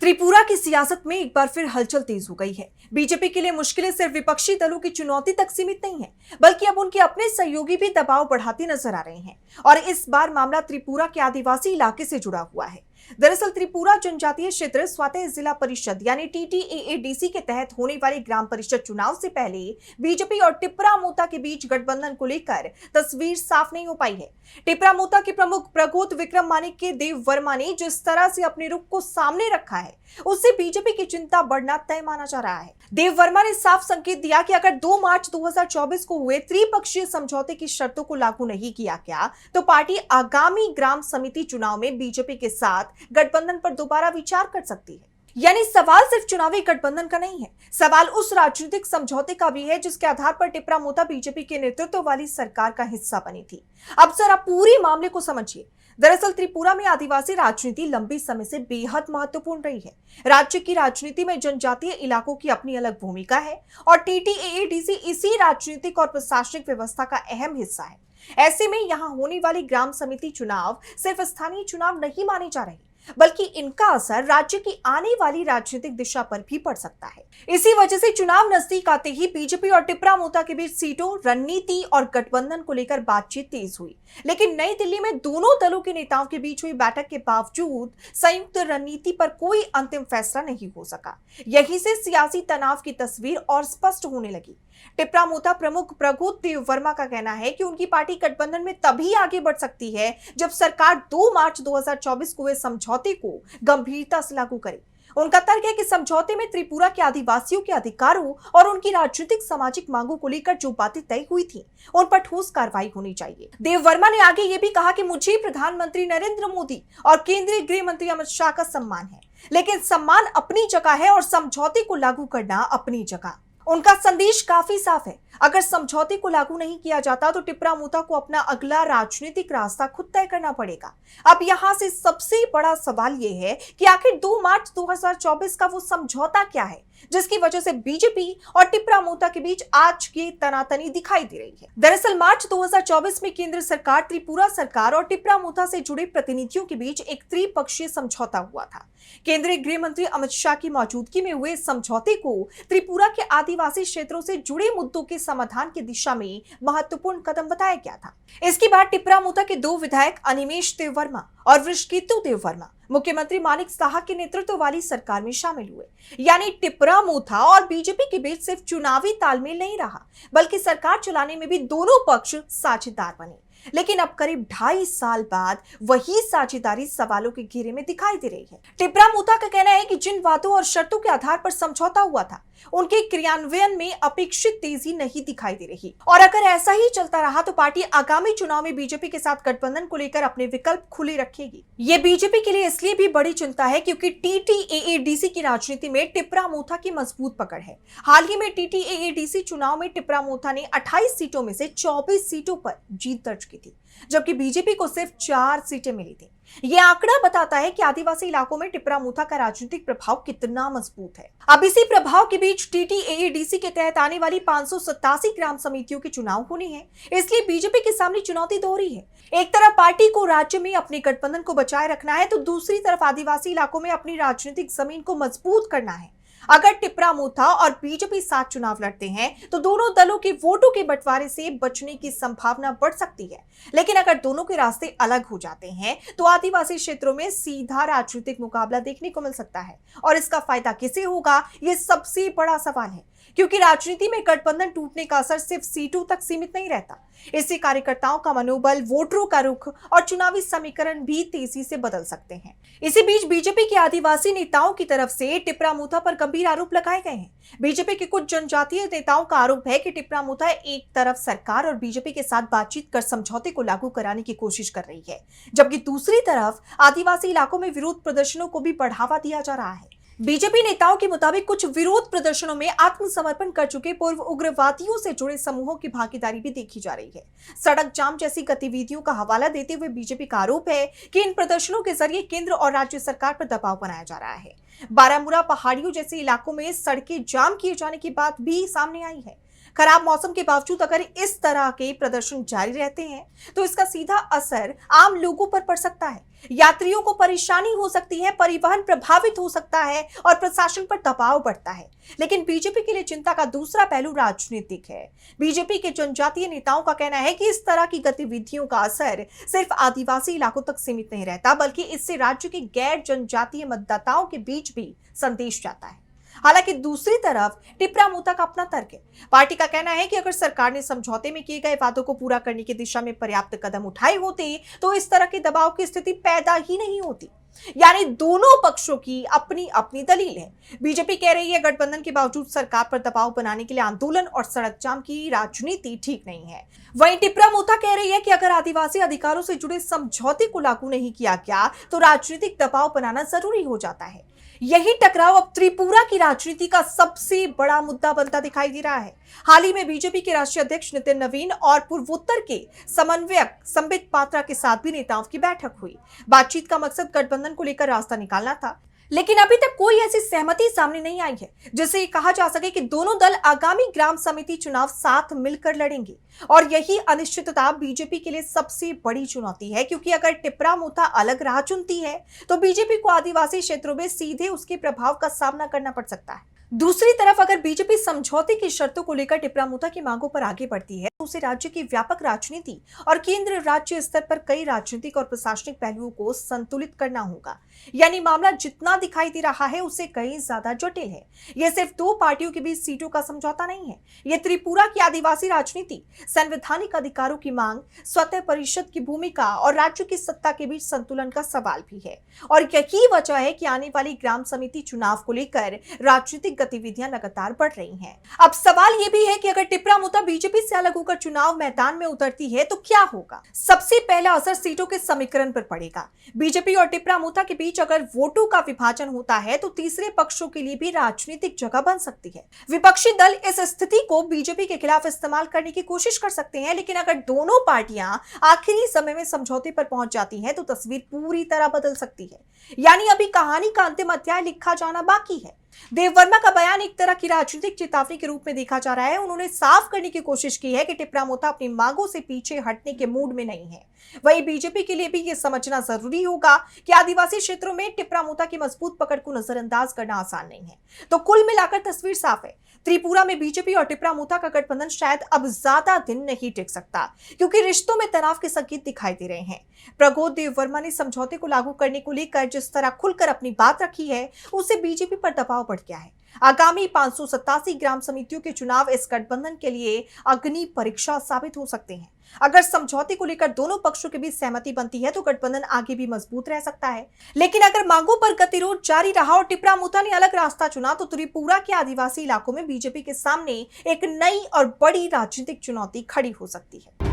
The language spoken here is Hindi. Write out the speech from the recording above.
त्रिपुरा की सियासत में एक बार फिर हलचल तेज हो गई है। बीजेपी के लिए मुश्किलें सिर्फ विपक्षी दलों की चुनौती तक सीमित नहीं है, बल्कि अब उनके अपने सहयोगी भी दबाव बढ़ाते नजर आ रहे हैं। और इस बार मामला त्रिपुरा के आदिवासी इलाके से जुड़ा हुआ है। दरअसल त्रिपुरा जनजातीय क्षेत्र स्वायत्त जिला परिषद यानी TTAADC के तहत होने वाले ग्राम परिषद चुनाव से पहले बीजेपी और टिप्रा मोता के बीच गठबंधन को लेकर तस्वीर साफ नहीं हो पाई है। टिप्रा मोता के प्रमुख प्रगोत विक्रम मानिक के देव वर्मा ने जिस तरह से अपने रुख को सामने रखा है, उससे बीजेपी की चिंता बढ़ना तय माना जा रहा है। देव वर्मा ने साफ संकेत दिया कि अगर 2 मार्च 2024 को हुए त्रिपक्षीय समझौते की शर्तों को लागू नहीं किया गया, तो पार्टी आगामी ग्राम समिति चुनाव में बीजेपी के साथ गठबंधन पर दोबारा विचार कर सकती है। यानी सवाल सिर्फ चुनावी गठबंधन का नहीं है, सवाल उस राजनीतिक समझौते का भी है जिसके आधार पर टिप्रा मोता बीजेपी के नेतृत्व वाली सरकार का हिस्सा बनी थी। अब जरा पूरे मामले को समझिए। दरअसल त्रिपुरा में आदिवासी राजनीति लंबे समय से बेहद महत्वपूर्ण रही है। राज्य की राजनीति में जनजातीय इलाकों की अपनी अलग भूमिका है और TTAADC इसी राजनीतिक और प्रशासनिक व्यवस्था का अहम हिस्सा है। ऐसे में यहाँ होने वाली ग्राम समिति चुनाव सिर्फ स्थानीय चुनाव नहीं माने जा रहे, बल्कि इनका असर राज्य की आने वाली राजनीतिक दिशा पर भी पड़ सकता है। इसी वजह से चुनाव नजदीक आते ही बीजेपी और टिप्रा मोता के बीच सीटों, रणनीति और गठबंधन को लेकर बातचीत तेज हुई। लेकिन नई दिल्ली में दोनों दलों के नेताओं के बीच हुई बैठक के बावजूद संयुक्त रणनीति पर कोई अंतिम फैसला नहीं हो सका। यहीं से सियासी तनाव की तस्वीर और स्पष्ट होने लगी। टिप्रा मोता प्रमुख प्रगोत देव वर्मा का कहना है कि उनकी पार्टी गठबंधन में तभी आगे बढ़ सकती है जब सरकार 2 मार्च 2024 को हुए समझौते को गंभीरता से लागू करे। उनका तर्क है कि समझौते में त्रिपुरा के आदिवासियों के अधिकारों और उनकी राजनीतिक सामाजिक मांगों को लेकर जो बातें तय हुई थी, उन पर ठोस कार्रवाई होनी चाहिए। देव वर्मा ने आगे ये भी कहा कि मुझे प्रधानमंत्री नरेंद्र मोदी और केंद्रीय गृह मंत्री अमित शाह का सम्मान है, लेकिन सम्मान अपनी जगह है और समझौते को लागू करना अपनी जगह। उनका संदेश काफी साफ है। अगर समझौते को लागू नहीं किया जाता तो टिप्रा मोता को अपना अगला राजनीतिक रास्ता खुद तय करना पड़ेगा। अब यहाँ से सबसे बड़ा सवाल ये है कि आखिर 2 मार्च 2024 का वो समझौता क्या है जिसकी वजह से बीजेपी और टिप्रा मोता के बीच आज की तनातनी दिखाई दे रही है। दरअसल मार्च 2024 में केंद्र सरकार, त्रिपुरा सरकार और टिप्रा मोता से जुड़े प्रतिनिधियों के बीच एक त्रिपक्षीय समझौता हुआ था। केंद्रीय गृह मंत्री अमित शाह की मौजूदगी में हुए समझौते को त्रिपुरा के आदिवासी क्षेत्रों से जुड़े मुद्दों के समाधान की दिशा में महत्वपूर्ण कदम बताया गया था। इसके बाद टिप्रा मोता के 2 विधायक अनिमेश देव वर्मा और वृषकेतु देव वर्मा मुख्यमंत्री मानिक साहा के नेतृत्व वाली सरकार में शामिल हुए। यानी टिप्रा मोता और बीजेपी के बीच सिर्फ चुनावी तालमेल नहीं रहा, बल्कि सरकार चलाने में भी दोनों पक्ष साझेदार बने। लेकिन अब करीब 2.5 साल बाद वही साझेदारी सवालों के घेरे में दिखाई दे रही है। टिप्रा मोता का कहना है कि जिन बातों और शर्तों के आधार पर समझौता हुआ था, उनके क्रियान्वयन में अपेक्षित तेजी नहीं दिखाई दे रही और अगर ऐसा ही चलता रहा तो पार्टी आगामी चुनाव में बीजेपी के साथ गठबंधन को लेकर अपने विकल्प खुले रखेगी। ये बीजेपी के लिए इसलिए भी बड़ी चिंता है क्योंकि TTAADC की राजनीति में टिप्रा मोता की मजबूत पकड़ है। हाल ही में TTAADC चुनाव में टिप्रा मोता ने 28 सीटों में से 24 सीटों पर जीत दर्ज की थी, जबकि बीजेपी को सिर्फ 4 सीटें मिली थी। यह आंकड़ा बताता है कि आदिवासी इलाकों में टिप्रा मोता का राजनीतिक प्रभाव कितना मजबूत है। अब इसी प्रभाव के बीच TTAADC के तहत आने वाली 587 ग्राम समितियों के चुनाव होने हैं, इसलिए बीजेपी के सामने चुनौती दोहरी है। एक तरफ पार्टी को राज्य में अपने गठबंधन को बचाए रखना है, तो दूसरी तरफ आदिवासी इलाकों में अपनी राजनीतिक जमीन को मजबूत करना है। अगर टिप्रा मोता और बीजेपी साथ चुनाव लड़ते हैं तो दोनों दलों के वोटों के बंटवारे से बचने की संभावना बढ़ सकती है, लेकिन अगर दोनों के रास्ते अलग हो जाते हैं तो आदिवासी क्षेत्रों में सीधा राजनीतिक मुकाबला देखने को मिल सकता है। और इसका फायदा किसे होगा, ये सबसे बड़ा सवाल है, क्योंकि राजनीति में गठबंधन टूटने का असर सिर्फ सीटों तक सीमित नहीं रहता। इससे कार्यकर्ताओं का मनोबल, वोटरों का रुख और चुनावी समीकरण भी तेजी से बदल सकते हैं। इसी बीच बीजेपी के आदिवासी नेताओं की तरफ से टिप्रा मोता पर गंभीर आरोप लगाए गए हैं। बीजेपी के कुछ जनजातीय नेताओं का आरोप है कि टिप्रा मोता एक तरफ सरकार और बीजेपी के साथ बातचीत कर समझौते को लागू कराने की कोशिश कर रही है, जबकि दूसरी तरफ आदिवासी इलाकों में विरोध प्रदर्शनों को भी बढ़ावा दिया जा रहा है। बीजेपी नेताओं के मुताबिक कुछ विरोध प्रदर्शनों में आत्मसमर्पण कर चुके पूर्व उग्रवादियों से जुड़े समूहों की भागीदारी भी देखी जा रही है। सड़क जाम जैसी गतिविधियों का हवाला देते हुए बीजेपी का आरोप है कि इन प्रदर्शनों के जरिए केंद्र और राज्य सरकार पर दबाव बनाया जा रहा है। बारामूला पहाड़ियों जैसे इलाकों में सड़कें जाम किए जाने की बात भी सामने आई है। खराब मौसम के बावजूद अगर इस तरह के प्रदर्शन जारी रहते हैं तो इसका सीधा असर आम लोगों पर पड़ सकता है। यात्रियों को परेशानी हो सकती है, परिवहन प्रभावित हो सकता है और प्रशासन पर दबाव बढ़ता है। लेकिन बीजेपी के लिए चिंता का दूसरा पहलू राजनीतिक है। बीजेपी के जनजातीय नेताओं का कहना है कि इस तरह की गतिविधियों का असर सिर्फ आदिवासी इलाकों तक सीमित नहीं रहता, बल्कि इससे राज्य के गैर जनजातीय मतदाताओं के बीच भी संदेश जाता है। हालांकि दूसरी तरफ टिप्रा मोता का अपना तर्क है। पार्टी का कहना है कि अगर सरकार ने समझौते में किए गए वादों को पूरा करने की दिशा में पर्याप्त कदम उठाए होते तो इस तरह के दबाव की स्थिति पैदा ही नहीं होती। यानी दोनों पक्षों की अपनी अपनी दलील है। बीजेपी कह रही है गठबंधन के बावजूद सरकार पर दबाव बनाने के लिए आंदोलन और सड़क जाम की राजनीति ठीक नहीं है। वहीं टिप्रा मोता कह रही है कि अगर आदिवासी अधिकारों से जुड़े समझौते को लागू नहीं किया गया तो राजनीतिक दबाव बनाना जरूरी हो जाता है। यही टकराव अब त्रिपुरा की राजनीति का सबसे बड़ा मुद्दा बनता दिखाई दे रहा है। हाल ही में बीजेपी के राष्ट्रीय अध्यक्ष नितिन नवीन और पूर्वोत्तर के समन्वयक संबित पात्रा के साथ भी नेताओं की बैठक हुई। बातचीत का मकसद गठबंधन को लेकर रास्ता निकालना था, लेकिन अभी तक कोई ऐसी सहमति सामने नहीं आई है जिससे ये कहा जा सके कि दोनों दल आगामी ग्राम समिति चुनाव साथ मिलकर लड़ेंगे। और यही अनिश्चितता बीजेपी के लिए सबसे बड़ी चुनौती है, क्योंकि अगर टिप्रा मोता अलग राह चुनती है तो बीजेपी को आदिवासी क्षेत्रों में सीधे उसके प्रभाव का सामना करना पड़ सकता है। दूसरी तरफ अगर बीजेपी समझौते की शर्तों को लेकर टिप्रा मोता की मांगों पर आगे बढ़ती है तो उसे राज्य की व्यापक राजनीति और केंद्र राज्य स्तर पर कई राजनीतिक और प्रशासनिक पहलुओं को संतुलित करना होगा। यानी मामला जितना दिखाई दे रहा है उससे कहीं ज्यादा जटिल है। यह सिर्फ दो पार्टियों के बीच सीटों का समझौता नहीं है, यह त्रिपुरा की आदिवासी राजनीति, संवैधानिक अधिकारों की मांग, स्वतः परिषद की भूमिका और राज्य की सत्ता के बीच संतुलन का सवाल भी है। और यही वजह है कि आने वाली ग्राम समिति चुनाव को लेकर राजनीतिक गतिविधियां लगातार बढ़ रही हैं। अब सवाल यह भी है कि अगर टिप्रा मोता बीजेपी से अलग होकर चुनाव मैदान में उतरती है तो क्या होगा। सबसे पहला असर सीटों के समीकरण पर पड़ेगा। बीजेपी और टिप्रा मोता के बीच अगर वोटों का विभाजन होता है तो तीसरे पक्षों के लिए भी राजनीतिक जगह बन सकती है। विपक्षी दल इस स्थिति को बीजेपी के खिलाफ इस्तेमाल करने की कोशिश कर सकते हैं, लेकिन अगर दोनों पार्टियां आखिरी समय में समझौते पर पहुंच जाती हैं तो तस्वीर पूरी तरह बदल सकती है। यानी अभी कहानी का अंतिम अध्याय लिखा जाना बाकी है। देव वर्मा का बयान एक तरह की राजनीतिक चेतावनी के रूप में देखा जा रहा है। उन्होंने साफ करने की कोशिश की है कि टिप्रा मोता अपनी मांगों से पीछे हटने के मूड में नहीं है। वहीं बीजेपी के लिए भी यह समझना जरूरी होगा कि आदिवासी क्षेत्रों में टिप्रा मोता की मजबूत पकड़ को नजरअंदाज करना आसान नहीं है। तो कुल मिलाकर तस्वीर साफ है। त्रिपुरा में बीजेपी और टिप्रा मोता का गठबंधन शायद अब ज्यादा दिन नहीं टिक सकता, क्योंकि रिश्तों में तनाव के संकेत दिखाई दे रहे हैं। प्रगोद देव वर्मा ने समझौते को लागू करने को लेकर जिस तरह खुलकर अपनी बात रखी है उससे बीजेपी पर दबाव बढ़ गया है। आगामी 587 ग्राम समितियों के चुनाव इस गठबंधन के लिए अग्नि परीक्षा साबित हो सकते हैं। अगर समझौते को लेकर दोनों पक्षों के बीच सहमति बनती है तो गठबंधन आगे भी मजबूत रह सकता है, लेकिन अगर मांगों पर गतिरोध जारी रहा और टिप्रा मोता ने अलग रास्ता चुना तो त्रिपुरा के आदिवासी इलाकों में बीजेपी के सामने एक नई और बड़ी राजनीतिक चुनौती खड़ी हो सकती है।